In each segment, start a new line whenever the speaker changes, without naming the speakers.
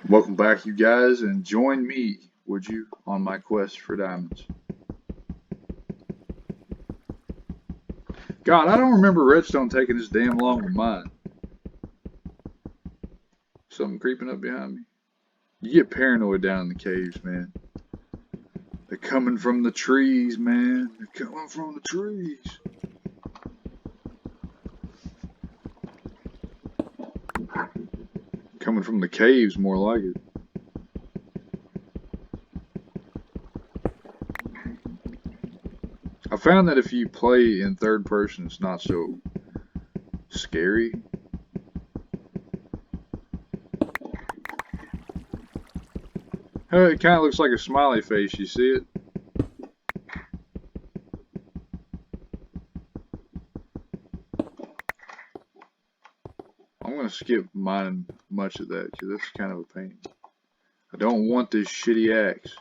Welcome back, you guys, and join me, would you, on my quest for diamonds. God, I don't remember redstone taking this damn long to mine. Something creeping up behind me. You get paranoid down in the caves, man. They're coming from the trees, man. They're coming from the trees. Coming from the caves, more like it. I found that if you play in third person, it's not so scary. Oh, it kind of looks like a smiley face, you see it? I'm going to skip mining much of that because that's kind of a pain. I don't want this shitty axe.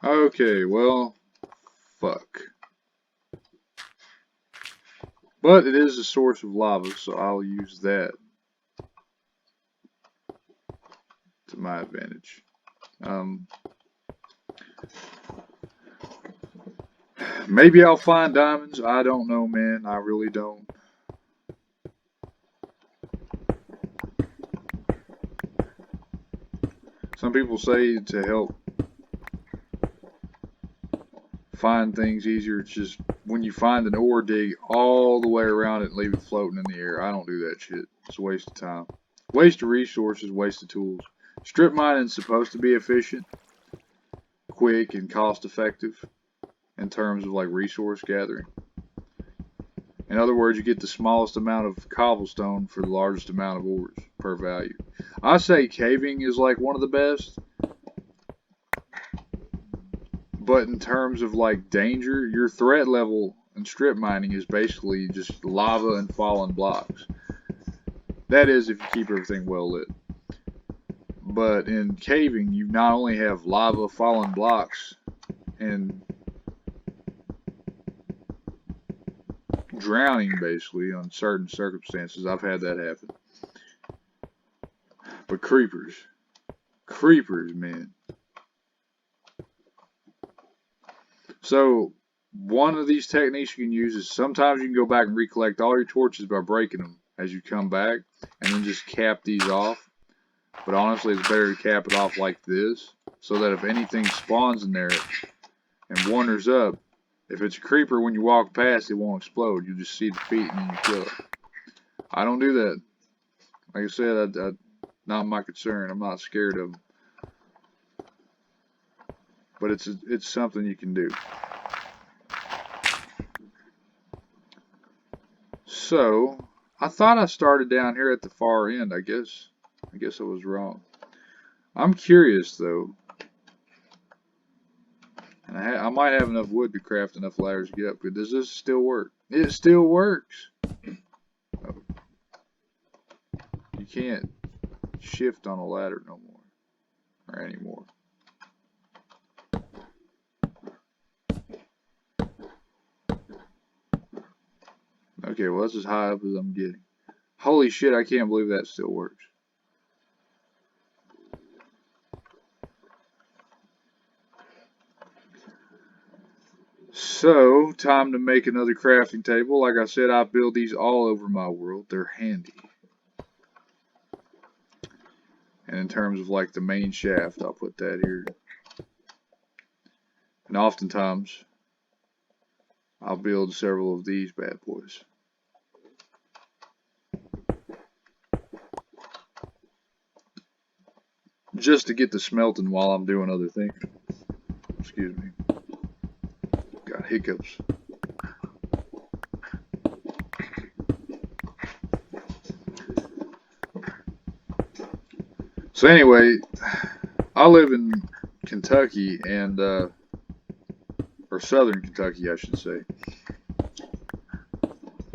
Okay, well, fuck. But it is a source of lava, so I'll use that to my advantage. Maybe I'll find diamonds. I don't know, man. I really don't. Some people say to help find things easier, it's just when you find an ore, dig all the way around it and leave it floating in the air. I don't do that shit. It's a waste of time. Waste of resources, waste of tools. Strip mining is supposed to be efficient, quick, and cost effective in terms of like resource gathering. In other words, you get the smallest amount of cobblestone for the largest amount of ores per value. I say caving is like one of the best, but in terms of like danger, your threat level in strip mining is basically just lava and fallen blocks. That is if you keep everything well lit. But in caving, you not only have lava, fallen blocks, and drowning basically on certain circumstances. I've had that happen. But creepers. Creepers, man. So, one of these techniques you can use is sometimes you can go back and recollect all your torches by breaking them as you come back, and then just cap these off. But honestly, it's better to cap it off like this, so that if anything spawns in there and wanders up, if it's a creeper, when you walk past, it won't explode. You just see the feet and then you kill it. I don't do that. Like I said, not my concern. I'm not scared of them. But it's something you can do. So, I thought I started down here at the far end. I guess I was wrong. I'm curious though. And I might have enough wood to craft enough ladders to get up. But does this still work? It still works. Oh, you can't shift on a ladder no more. Or anymore. Okay, well that's as high up as I'm getting. Holy shit, I can't believe that still works. So, time to make another crafting table. Like I said, I build these all over my world. They're handy. And in terms of like the main shaft, I'll put that here. And oftentimes, I'll build several of these bad boys. Just to get the smelting while I'm doing other things. Excuse me. Got hiccups. So anyway, I live in Kentucky and or southern Kentucky, I should say.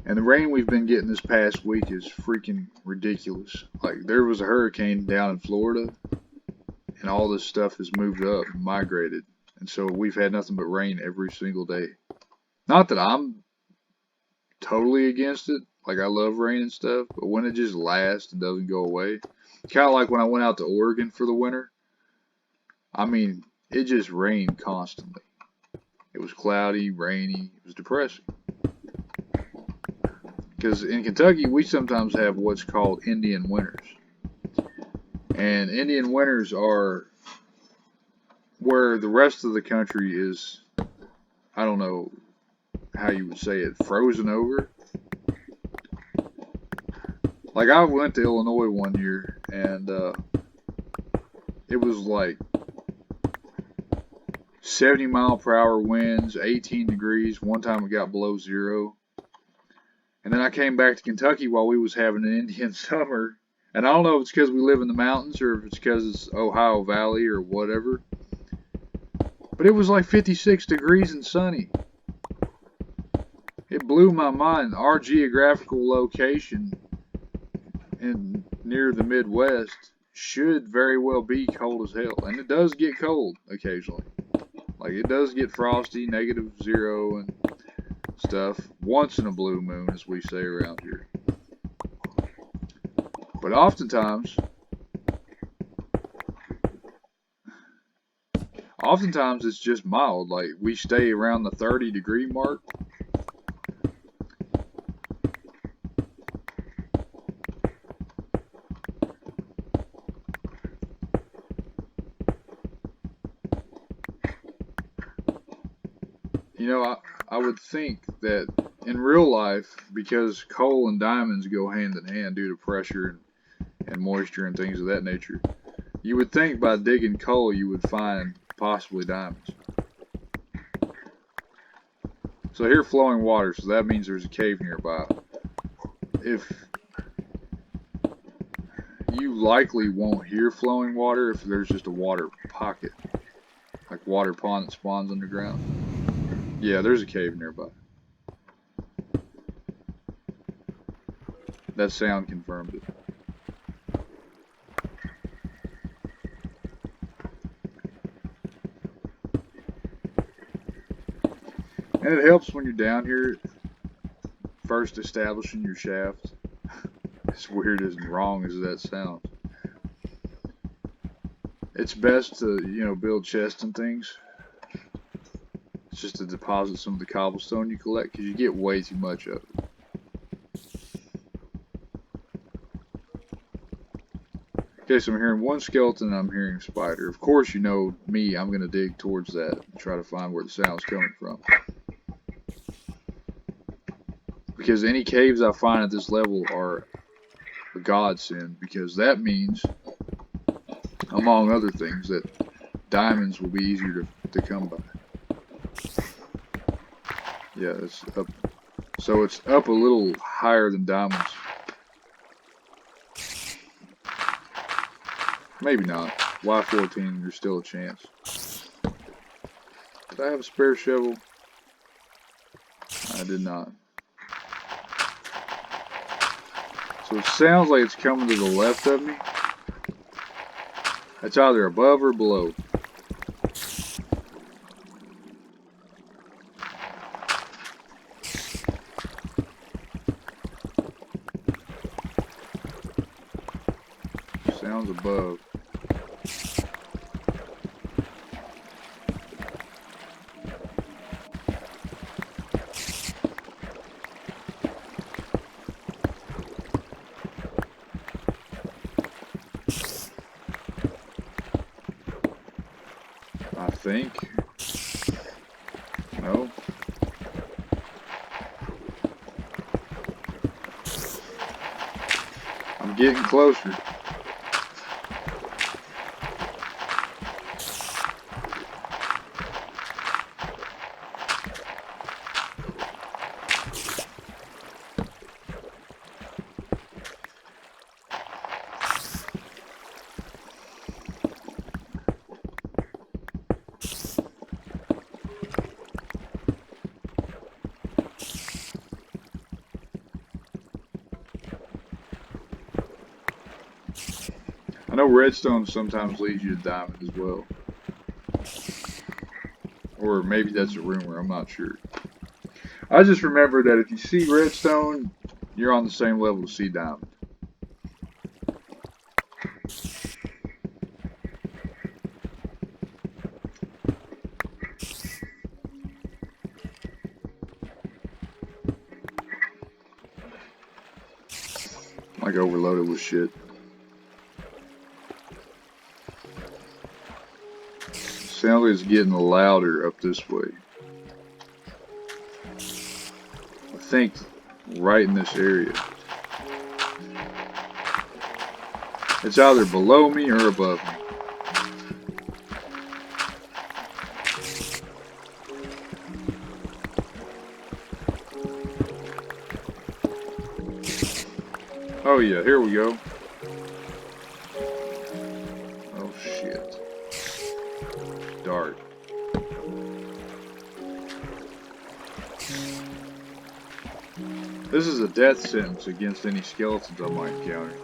And the rain we've been getting this past week is freaking ridiculous. Like there was a hurricane down in Florida and all this stuff has moved up and migrated. And so we've had nothing but rain every single day. Not that I'm totally against it. Like, I love rain and stuff, but when it just lasts and doesn't go away, kind of like when I went out to Oregon for the winter. I mean, it just rained constantly. It was cloudy, rainy. It was depressing. Because in Kentucky, we sometimes have what's called Indian winters. And Indian winters are where the rest of the country is, I don't know how you would say it, frozen over. Like, I went to Illinois one year, and it was like 70-mile-per-hour winds, 18 degrees. One time it got below zero. And then I came back to Kentucky while we was having an Indian summer. And I don't know if it's because we live in the mountains or if it's because it's Ohio Valley or whatever. But it was like 56 degrees and sunny. It blew my mind. Our geographical location near the Midwest should very well be cold as hell. And it does get cold occasionally. Like, it does get frosty, -0 and stuff. Once in a blue moon, as we say around here. But oftentimes it's just mild. Like, we stay around the 30-degree mark. You know, I would think that in real life, because coal and diamonds go hand in hand due to pressure and moisture and things of that nature, you would think by digging coal you would find possibly diamonds. So here, flowing water, so that means there's a cave nearby. If you likely won't hear flowing water if there's just a water pocket, like water pond that spawns underground. Yeah, there's a cave nearby. That sound confirmed it. And it helps when you're down here, first establishing your shaft. As weird and wrong as that sounds. It's best to, build chests and things. It's just to deposit some of the cobblestone you collect, because you get way too much of it. Okay, so I'm hearing one skeleton and I'm hearing a spider. Of course, you know me, I'm going to dig towards that and try to find where the sound's coming from. Because any caves I find at this level are a godsend, because that means, among other things, that diamonds will be easier to come by. Yeah, it's up. So it's up a little higher than diamonds. Maybe not. Y14, there's still a chance. Did I have a spare shovel? I did not. So it sounds like it's coming to the left of me. It's either above or below. Sounds above. I think. No. I'm getting closer. I know redstone sometimes leads you to diamond as well. Or maybe that's a rumor, I'm not sure. I just remember that if you see redstone, you're on the same level as Sea Diamond. Like overloaded with shit. Sounds like it's getting louder up this way. I think right in this area. It's either below me or above me. Oh yeah, here we go. Oh shit. Dark. This is a death sentence against any skeletons I might encounter.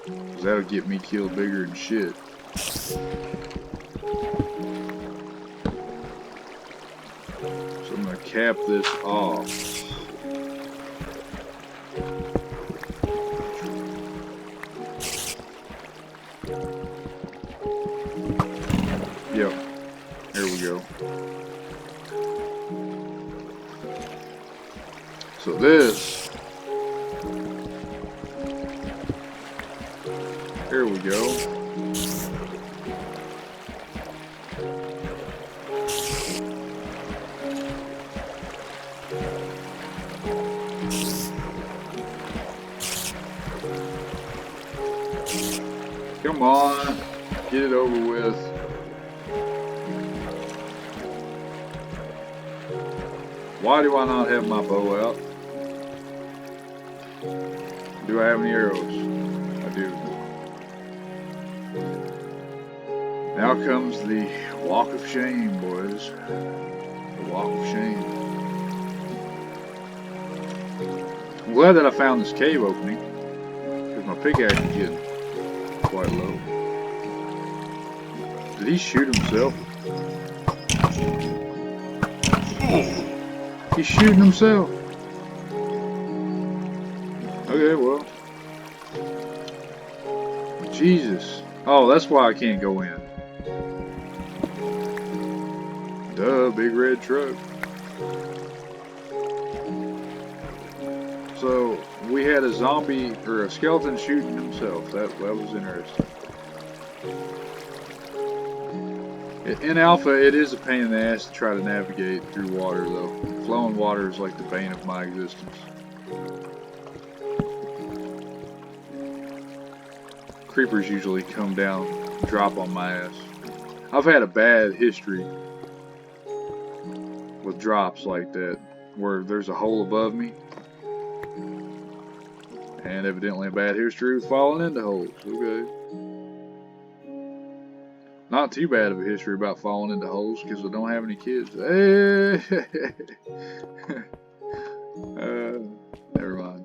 Cause that'll get me killed bigger than shit. So I'm gonna cap this off. Yep. Here we go. So this, here we go. Come on, get it over with. Why do I not have my bow out? Do I have any arrows? I do. Now comes the walk of shame, boys. The walk of shame. I'm glad that I found this cave opening, because my pickaxe is getting quite low. Did he shoot himself? He's shooting himself. Okay, well. Jesus. Oh, that's why I can't go in. Duh, big red truck. So, we had a zombie, or a skeleton shooting himself. That was interesting. In alpha, it is a pain in the ass to try to navigate through water, though. Flowing water is like the bane of my existence. Creepers usually come down, drop on my ass. I've had a bad history with drops like that, where there's a hole above me. And evidently a bad history with falling into holes. Okay. Not too bad of a history about falling into holes because I don't have any kids. Hey! Never mind.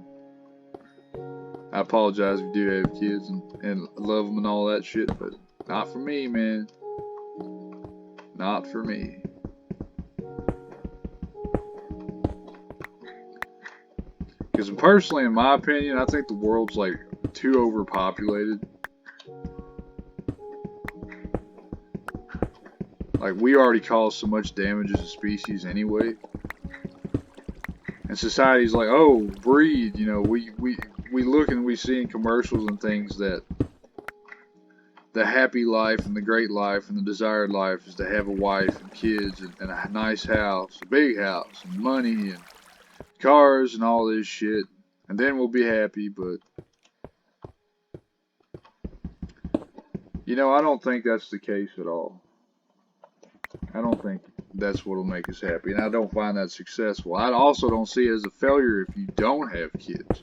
I apologize if you do have kids and love them and all that shit, but not for me, man. Not for me. Because personally, in my opinion, I think the world's like too overpopulated. Like, we already cause so much damage as a species anyway. And society's like, oh, breed, you know, we look and we see in commercials and things that the happy life and the great life and the desired life is to have a wife and kids and a nice house, a big house, and money and cars and all this shit. And then we'll be happy, but you know, I don't think that's the case at all. I don't think that's what'll make us happy, and I don't find that successful. I also don't see it as a failure if you don't have kids.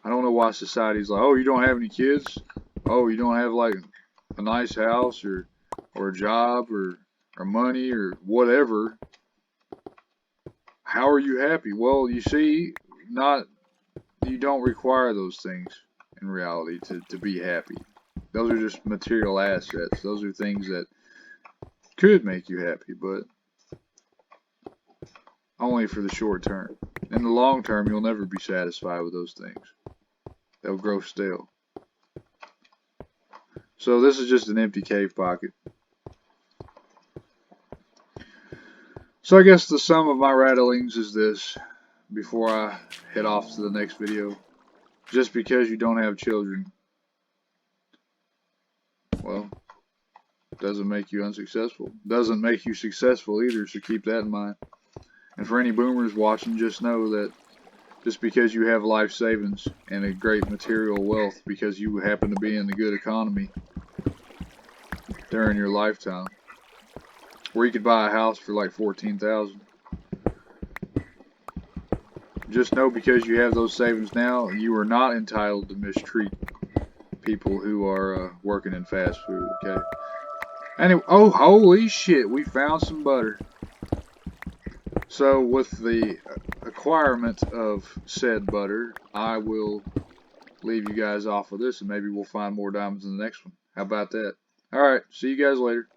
I don't know why society's like, oh, you don't have any kids? Oh, you don't have like a nice house or a job or money or whatever. How are you happy? Well, you see, you don't require those things in reality to be happy. Those are just material assets. Those are things that could make you happy, but only for the short term. In the long term, you'll never be satisfied with those things. They'll grow stale. So this is just an empty cave pocket. So I guess the sum of my rattlings is this, before I head off to the next video. Just because you don't have children, well, doesn't make you unsuccessful. Doesn't make you successful either, so keep that in mind. And for any boomers watching, just know that just because you have life savings and a great material wealth because you happen to be in a good economy during your lifetime, where you could buy a house for like $14,000. Just know because you have those savings now, you are not entitled to mistreat people who are working in fast food, okay? Anyway, oh, holy shit, we found some butter. So with the acquirement of said butter, I will leave you guys off of this, and maybe we'll find more diamonds in the next one. How about that? Alright, see you guys later.